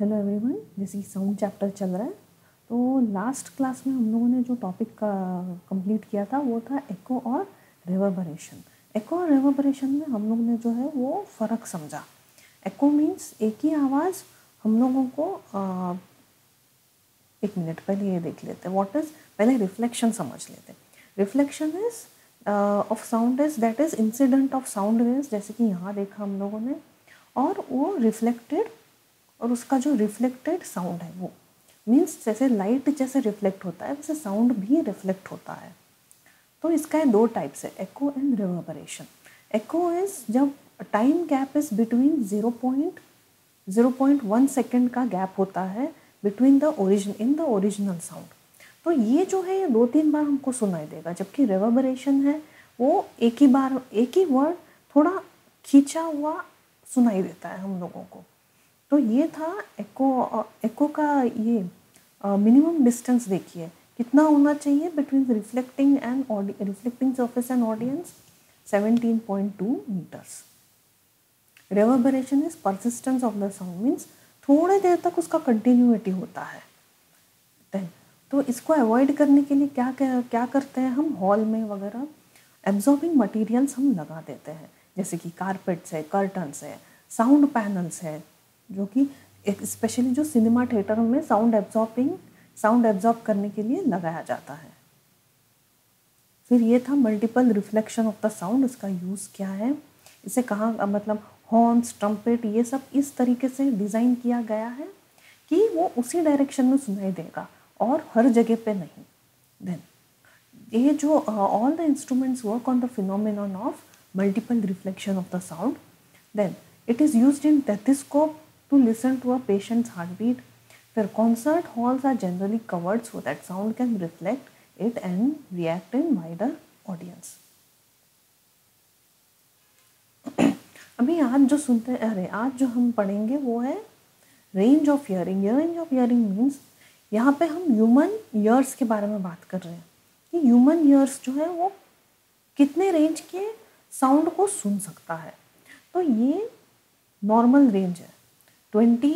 Hello everyone, जैसे कि sound chapter चल रहा है तो लास्ट क्लास में हम लोगों ने जो टॉपिक का कंप्लीट किया था वो था एको और रिवर्बरेशन। एको और रिवर्बरेशन में हम लोग ने जो है वो फ़र्क समझा। एको मीन्स एक ही आवाज़ हम लोगों को एक मिनट पहले ये देख लेते हैं व्हाट इज़, पहले रिफ्लेक्शन समझ लेते हैं। Reflection is of sound is that is incident of sound waves, जैसे कि यहाँ देखा हम लोगों ने, और वो रिफ्लेक्टेड, और उसका जो रिफ्लेक्टेड साउंड है वो मीन्स जैसे लाइट जैसे रिफ्लेक्ट होता है वैसे साउंड भी रिफ्लेक्ट होता है। तो इसका है दो टाइप से, echo and reverberation. Echo is जब time gap is between 0.1 second का गैप होता है between the in the original sound. तो ये जो है ये 2-3 बार हमको सुनाई देगा, जबकि रिवर्बरेशन है वो एक ही बार एक ही वर्ड थोड़ा खींचा हुआ सुनाई देता है हम लोगों को। तो ये था एको का ये मिनिमम डिस्टेंस देखिए कितना होना चाहिए between reflecting surface and audience, 17.2 metres. Reverberation is persistence of the sound means थोड़े देर तक उसका कंटिन्यूटी होता है। देन तो इसको अवॉइड करने के लिए क्या करते हैं हम, हॉल में वगैरह एब्जॉर्बिंग मटेरियल्स हम लगा देते हैं, जैसे कि कारपेट्स है, कर्टन्स है, साउंड पैनल्स है, जो कि एक स्पेशली जो सिनेमा थिएटर में साउंड एब्जॉर्ब करने के लिए लगाया जाता है। फिर ये था multiple reflection of the sound, इसका यूज़ क्या है, इसे कहाँ मतलब हॉर्न्स, ट्रम्पेट, ये सब इस तरीके से डिज़ाइन किया गया है कि वो उसी डायरेक्शन में सुनाई देगा और हर जगह पे नहीं। देन ये जो all the instruments work on the phenomenon of multiple reflection of the sound. Then it is used in stethoscope to listen to a patient's heartbeat. Where concert halls are generally covered so that sound can reflect it and react in wider audience. अभी आज जो हम पढ़ेंगे वो है range of hearing. Range of hearing means यहाँ पे हम ह्यूमन ईयर्स के बारे में बात कर रहे हैं कि ह्यूमन ईयर्स जो है वो कितने रेंज के साउंड को सुन सकता है। तो ये नॉर्मल रेंज है 20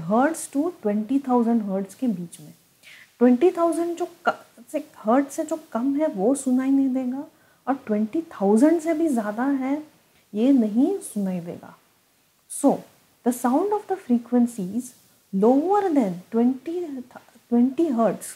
हर्ट्स टू 20,000 हर्ट्स के बीच में। 20,000 जो हर्ट्स से जो कम है वो सुनाई नहीं देगा, और 20,000 से भी ज़्यादा है ये नहीं सुनाई देगा। So the sound of the frequencies lower than 20 hertz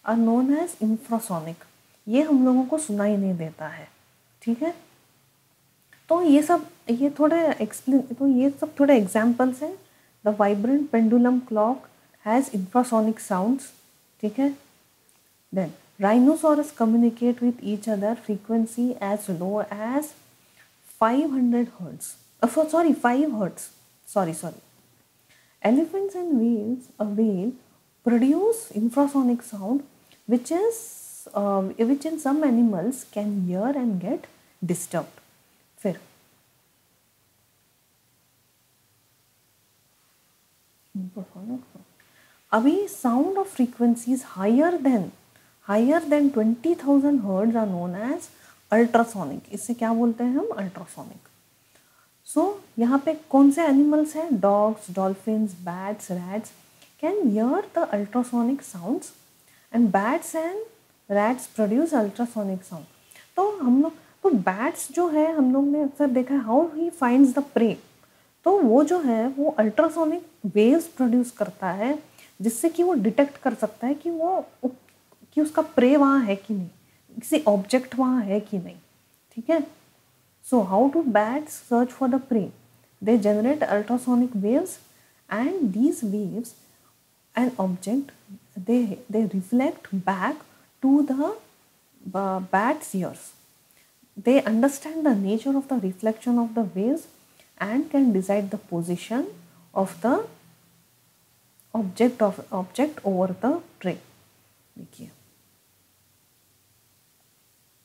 are known as infrasonic. ये हम लोगों को सुनाई नहीं देता है, ठीक है। तो ये सब थोड़े एग्जाम्पल्स हैं। The vibrant pendulum clock has infrasonic sounds, ठीक है। Then rhinoceros communicate with each other frequency as low as 500 hertz. 5 hertz. Sorry. Elephants and whale produce infrasonic sound, which in some animals can hear and get disturbed. फिर अभी sound of frequencies higher than 20,000 hertz are known as ultrasonic. इससे क्या बोलते हैं हम, ultrasonic. सो यहाँ पे कौन से एनिमल्स हैं, dogs, dolphins, bats, rats can hear the ultrasonic sounds, and bats and rats produce ultrasonic sound. तो बैट्स जो है हम लोग ने अक्सर देखा है how he finds the prey. तो वो जो है वो अल्ट्रासोनिक वेव्स प्रोड्यूस करता है जिससे कि वो डिटेक्ट कर सकता है कि उसका प्रे वहाँ है कि नहीं, किसी ऑब्जेक्ट वहाँ है कि नहीं, ठीक है। So how to bats search for the prey, they generate ultrasonic waves and these waves and object they reflect back to the bats ears. They understand the nature of the reflection of the waves and can decide the position of the object over the prey। देखिए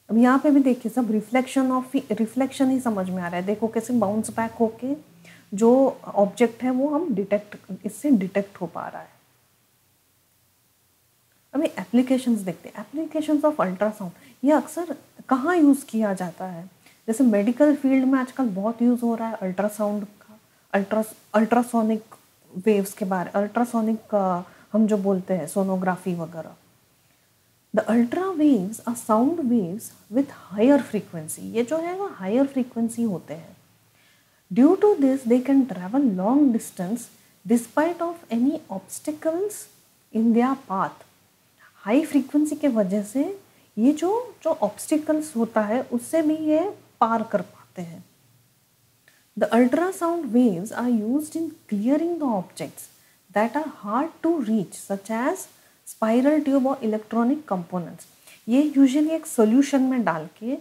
अब यहाँ पे भी देखिए सब reflection ही समझ में आ रहा है। देखो कैसे बाउंस बैक होके जो ऑब्जेक्ट है वो हम इससे डिटेक्ट हो पा रहा है। अभी एप्लीकेशंस देखते हैं। एप्लीकेशंस ऑफ अल्ट्रासाउंड ये अक्सर कहाँ यूज़ किया जाता है, जैसे मेडिकल फील्ड में आजकल बहुत यूज़ हो रहा है अल्ट्रासाउंड का, अल्ट्रासोनिक वेव्स के बारे, अल्ट्रासोनिक हम जो बोलते हैं सोनोग्राफी वगैरह। The ultra waves are sound waves with higher frequency, ये जो है वो हायर फ्रीक्वेंसी होते हैं। Due to this they can travel long distance despite of any obstacles in their path. High frequency के वजह से ये जो जो ऑब्स्टिकल्स होता है उससे भी ये पार कर पाते हैं। The ultrasound waves are used in clearing the objects that are hard to reach, such as spiral tube और electronic components. ये यूजुअली एक सोल्यूशन में डाल के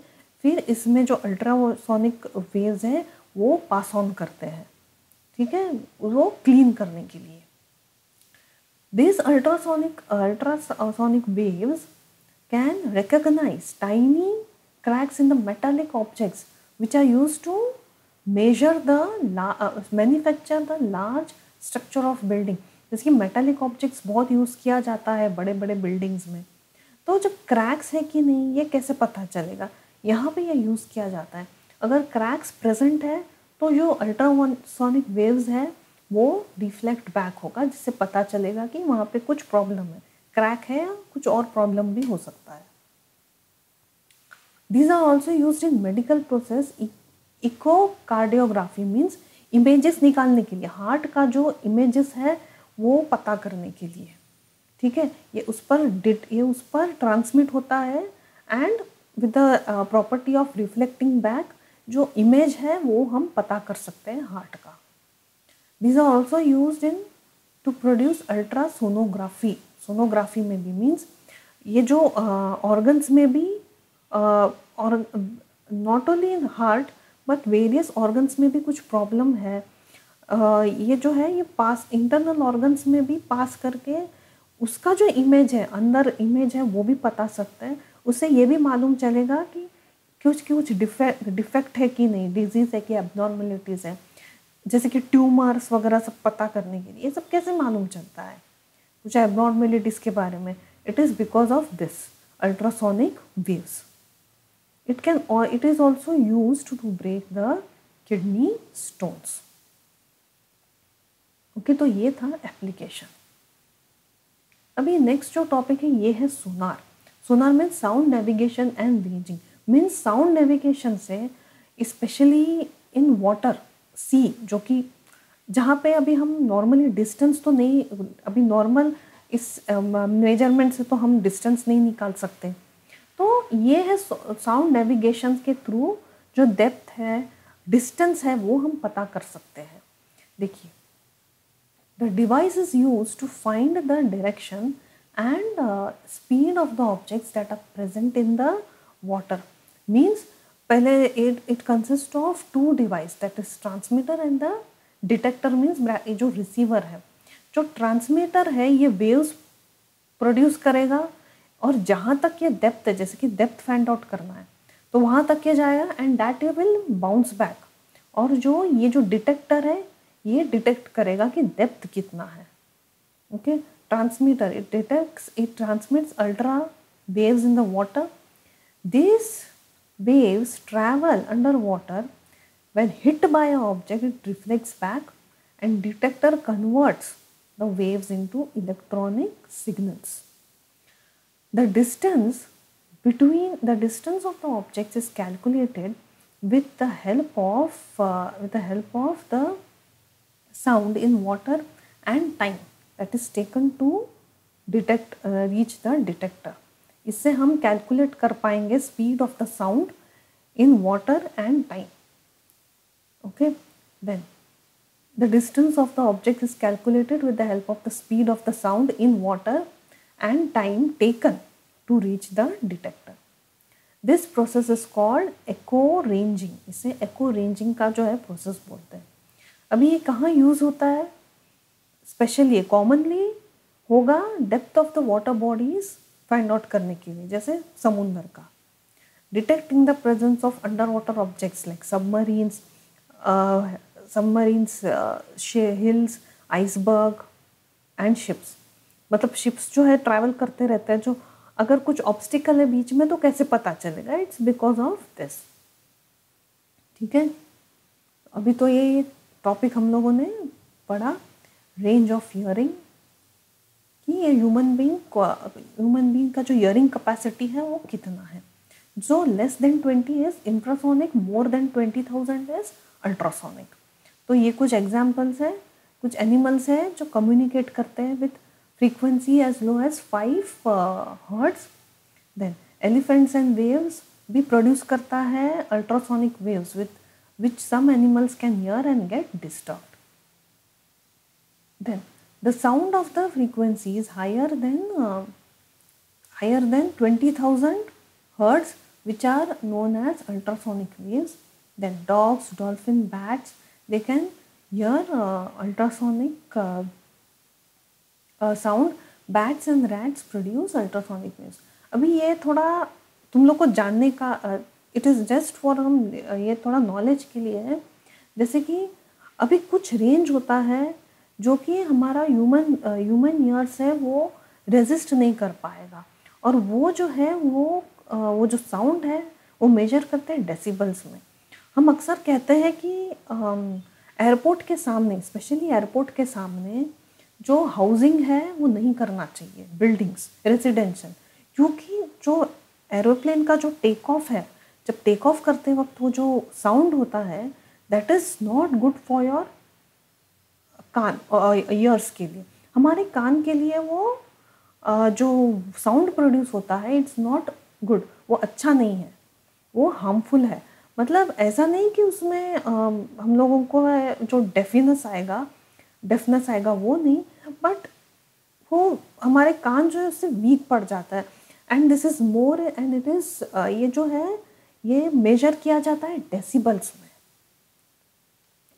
फिर इसमें जो अल्ट्रासोनिक वेव्स हैं वो पास ऑन करते हैं, ठीक है, वो क्लीन करने के लिए। These ultrasonic waves can recognize tiny cracks in the metallic objects which are used to manufacture the large structure of building. जैसे कि मेटालिक ऑब्जेक्ट्स बहुत यूज़ किया जाता है बड़े बड़े बिल्डिंग्स में, तो जब क्रैक्स है कि नहीं ये कैसे पता चलेगा, यहाँ पे ये यूज़ किया जाता है। अगर क्रैक्स प्रेजेंट है तो जो अल्ट्रासोनिक वेव्स है वो रिफ्लेक्ट बैक होगा, जिससे पता चलेगा कि वहाँ पे कुछ प्रॉब्लम है, क्रैक है या कुछ और प्रॉब्लम भी हो सकता है। These are also used in medical process। Echocardiography means images निकालने के लिए, हार्ट का जो इमेजेस है वो पता करने के लिए, ठीक है, ये उस पर ट्रांसमिट होता है and with the property of reflecting back, जो इमेज है वो हम पता कर सकते हैं हार्ट का। These are also used in to produce ultrasonography. Sonography में भी मीन्स ये जो ऑर्गन्स में भी और not only in heart but various organs में भी कुछ प्रॉब्लम है, ये जो है ये पास इंटरनल ऑर्गन्स में भी पास करके उसका जो इमेज है, अंदर इमेज है वो भी पता सकते हैं। उससे ये भी मालूम चलेगा कि कुछ डिफेक्ट है कि नहीं, डिजीज़ है कि एबनॉर्मलिटीज़ है, जैसे कि ट्यूमर्स वगैरह सब पता करने के लिए ये सब कैसे मालूम चलता है कुछ एबनॉर्मलिटीज़ के बारे में। It is because of this ultrasonic waves. It is also used to break the kidney stones। Okay, तो ये था एप्लीकेशन। अभी नेक्स्ट जो टॉपिक है ये है sonar. Sonar means sound navigation and ranging. Means sound navigation से स्पेशली इन वाटर, सी, जो कि जहाँ पे अभी हम नॉर्मली डिस्टेंस तो नहीं, अभी नॉर्मल इस मेजरमेंट से तो हम डिस्टेंस नहीं निकाल सकते, तो ये है साउंड नेविगेशन के थ्रू जो डेप्थ है, डिस्टेंस है वो हम पता कर सकते हैं। देखिए, the device is use to find the direction and speed of the objects that are present in the water. Means पहले it consist of two device, that is transmitter and the detector. Means जो receiver है, जो transmitter है ये waves produce करेगा और जहाँ तक ये डेप्थ है, जैसे कि डेप्थ फाइंड आउट करना है तो वहाँ तक ये जाएगा एंड दैट ये विल बाउंस बैक। और ये जो डिटेक्टर है ये डिटेक्ट करेगा कि डेप्थ कितना है। Okay, transmitter it transmits ultra waves in the water. This waves travel under water, when hit by a object it reflects back and detector converts the waves into electronic signals. The distance of the objects is calculated with the help of the sound in water and time that is taken to reach the detector। इससे हम calculate कर पाएंगे speed of the sound in water and time. Okay, then the distance of the object is calculated with the help of the speed of the sound in water and time taken to reach the detector। This process is called echo ranging। इसे echo ranging का जो है process बोलते हैं। अभी ये कहाँ use होता है? स्पेशली कॉमनली होगा depth of the water bodies find out करने के लिए, जैसे समुंदर का। Detecting the presence of under water objects like submarines, hills, iceberg and ships. मतलब शिप्स जो है ट्रैवल करते रहते हैं, जो अगर कुछ ऑब्स्टिकल है बीच में तो कैसे पता चलेगा? It's because of this. ठीक है, अभी तो ये टॉपिक हम लोगों ने पढ़ा रेंज ऑफ हियरिंग कि ये ह्यूमन बीइंग का जो हियरिंग कैपेसिटी है वो कितना है। जो less than 20 is infrasonic, more than 20,000 is ultrasonic. तो ये कुछ एग्जाम्पल्स हैं, कुछ एनिमल्स हैं जो कम्युनिकेट करते हैं with frequency as low as 5 hertz. Then elephants and waves भी प्रोड्यूस करता है ultrasonic waves with which some animals can hear and get disturbed. Then the sound of the frequency is higher than 20,000 hertz, which are known as ultrasonic waves. Then dogs, dolphin, bats, they can hear ultrasonic sound. Bats and rats produce ultrasonic waves. अभी ये थोड़ा तुम लोग को जानने का it is just for हम ये थोड़ा नॉलेज के लिए है। जैसे कि अभी कुछ रेंज होता है जो कि हमारा ह्यूमन ईयर्स है वो रेजिस्ट नहीं कर पाएगा, और वो जो है वो जो साउंड है वो मेजर करते हैं डेसिबल्स में। हम अक्सर कहते हैं कि एयरपोर्ट के सामने, स्पेशली एयरपोर्ट के सामने जो हाउसिंग है वो नहीं करना चाहिए, बिल्डिंग्स रेजिडेंशियल, क्योंकि जो एरोप्लेन का जो टेक ऑफ है, जब टेक ऑफ करते वक्त वो जो साउंड होता है that is not good for your कान, ईयर्स के लिए, हमारे कान के लिए वो जो साउंड प्रोड्यूस होता है इट्स नॉट गुड, वो अच्छा नहीं है, वो हार्मफुल है। मतलब ऐसा नहीं कि उसमें हम लोगों को जो डेफनेस आएगा वो नहीं, बट वो हमारे कान जो है उससे वीक पड़ जाता है। And this is more and it is ये जो है ये मेजर किया जाता है डेसिबल्स में,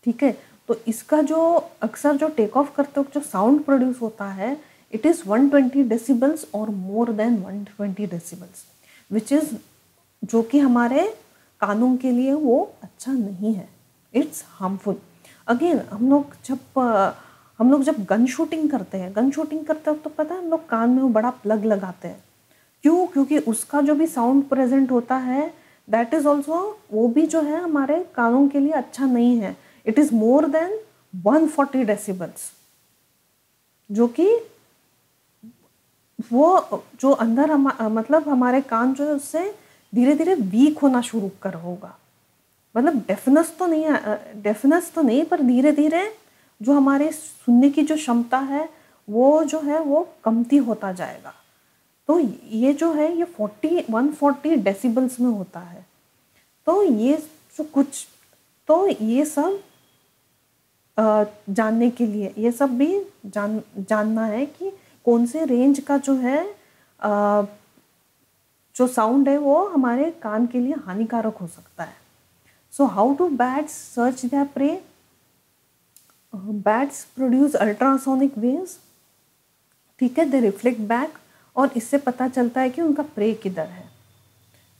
ठीक है। तो इसका जो अक्सर जो टेक ऑफ करते वक्त जो साउंड प्रोड्यूस होता है इट इज़ 120 डेसिबल्स और more than 120 decibels, which is जो कि हमारे कानों के लिए वो अच्छा नहीं है, इट्स हार्मफुल। अगेन हम लोग जब गन शूटिंग करते वक्त तो पता है हम लोग कान में वो बड़ा प्लग लगाते हैं, क्यों? क्योंकि उसका जो भी साउंड प्रेजेंट होता है दैट इज़ ऑल्सो वो भी जो है हमारे कानों के लिए अच्छा नहीं है। It is more than 140 decibels, जो कि वो जो अंदर मतलब हमारे कान जो है उससे धीरे धीरे वीक होना शुरू होगा। मतलब डेफनेस तो नहीं पर धीरे धीरे जो हमारे सुनने की जो क्षमता है वो जो है वो कमती होता जाएगा। तो ये जो है ये 140 डेसिबल्स में होता है। तो ये सब जानने के लिए ये सब भी जानना है कि कौन से रेंज का जो है जो साउंड है वो हमारे कान के लिए हानिकारक हो सकता है। So how do bats search there pray? Bats produce ultrasonic waves, ठीक है, दे रिफ्लेक्ट बैक, और इससे पता चलता है कि उनका प्रे किधर है।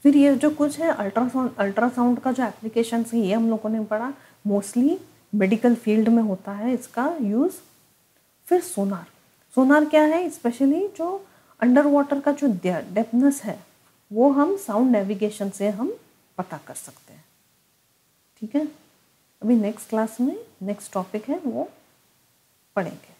फिर ये जो कुछ है अल्ट्रासाउंड का जो एप्लीकेशन है ये हम लोगों ने पढ़ा, मोस्टली मेडिकल फील्ड में होता है इसका यूज़। फिर सोनार क्या है? स्पेशली जो अंडर वाटर का जो डेप्थनेस है वो हम साउंड नेविगेशन से हम पता कर सकते हैं, ठीक है। अभी नेक्स्ट क्लास में नेक्स्ट टॉपिक है वो पढ़ेंगे।